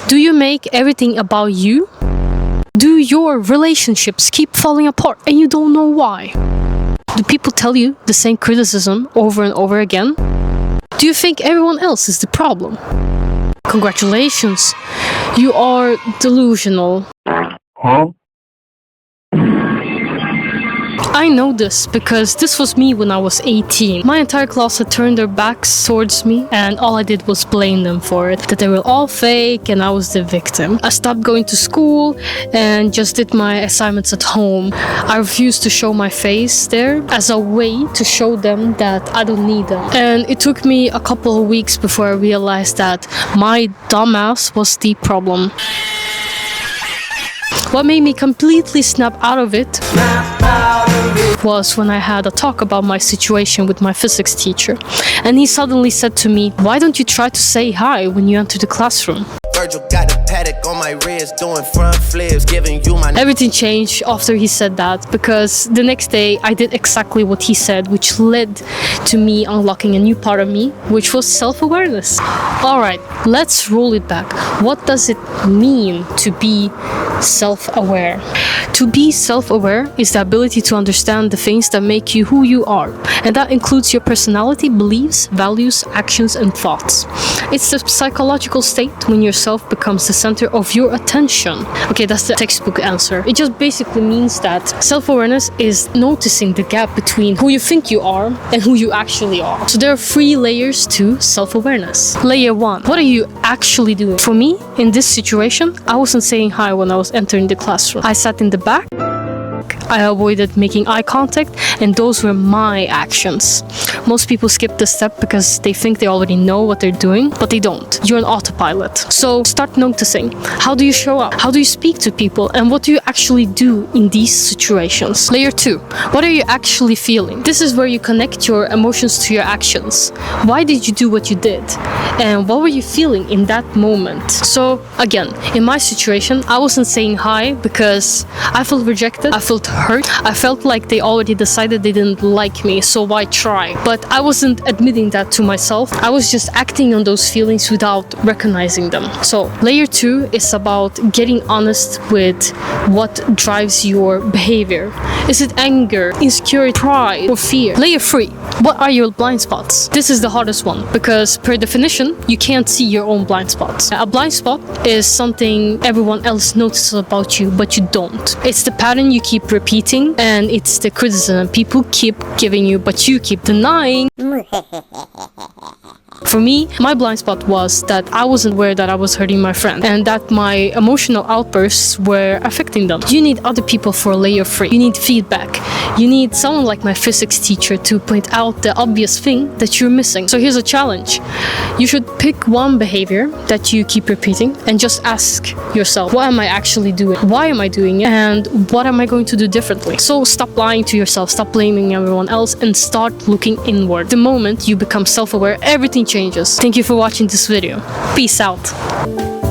Do you make everything about you? Do your relationships keep falling apart and you don't know why? Do people tell you the same criticism over and over again? Do you think everyone else is the problem? Congratulations, you are delusional. Huh? I know this because this was me when I was 18. My entire class had turned their backs towards me and all I did was blame them for it. That they were all fake and I was the victim. I stopped going to school and just did my assignments at home. I refused to show my face there as a way to show them that I don't need them. And it took me a couple of weeks before I realized that my dumbass was the problem. What made me completely snap out of it was when I had a talk about my situation with my physics teacher. And he suddenly said to me, "Why don't you try to say hi when you enter the classroom?" Virgil got the paddock on my wrist, doing front flips, giving you my... Everything changed after he said that, because the next day I did exactly what he said, which led to me unlocking a new part of me, which was self-awareness. Alright, let's roll it back. What does it mean to be self-aware? To be self-aware is the ability to understand the things that make you who you are, and that includes your personality, beliefs, values, actions, and thoughts. It's the psychological state when yourself becomes the center of your attention. Okay, that's the textbook answer. It just basically means that self-awareness is noticing the gap between who you think you are and who you actually are. So there are 3 layers to self-awareness. Layer 1, what are you actually doing? For me, in this situation, I wasn't saying hi when I was entering the classroom. I sat in the back. I avoided making eye contact, and those were my actions. Most people skip this step because they think they already know what they're doing, but they don't. You're an autopilot. So start noticing. How do you show up? How do you speak to people? And what do you actually do in these situations? Layer 2. What are you actually feeling? This is where you connect your emotions to your actions. Why did you do what you did? And what were you feeling in that moment? So again, in my situation, I wasn't saying hi because I felt rejected. I felt hurt. I felt like they already decided they didn't like me, so why try? But I wasn't admitting that to myself. I was just acting on those feelings without recognizing them. So layer 2 is about getting honest with what drives your behavior. Is it anger, insecurity, pride, or fear? Layer 3, what are your blind spots? This is the hardest one because per definition, you can't see your own blind spots. A blind spot is something everyone else notices about you, but you don't. It's the pattern you keep repeating, and it's the criticism people keep giving you, but you keep denying. For me, my blind spot was that I wasn't aware that I was hurting my friend and that my emotional outbursts were affecting them. You need other people for layer 3. You need feedback. You need someone like my physics teacher to point out the obvious thing that you're missing. So here's a challenge. You should pick one behavior that you keep repeating and just ask yourself, what am I actually doing? Why am I doing it? And what am I going to do differently? So stop lying to yourself, stop blaming everyone else, and start looking inward. The moment you become self-aware, everything changes. Thank you for watching this video. Peace out.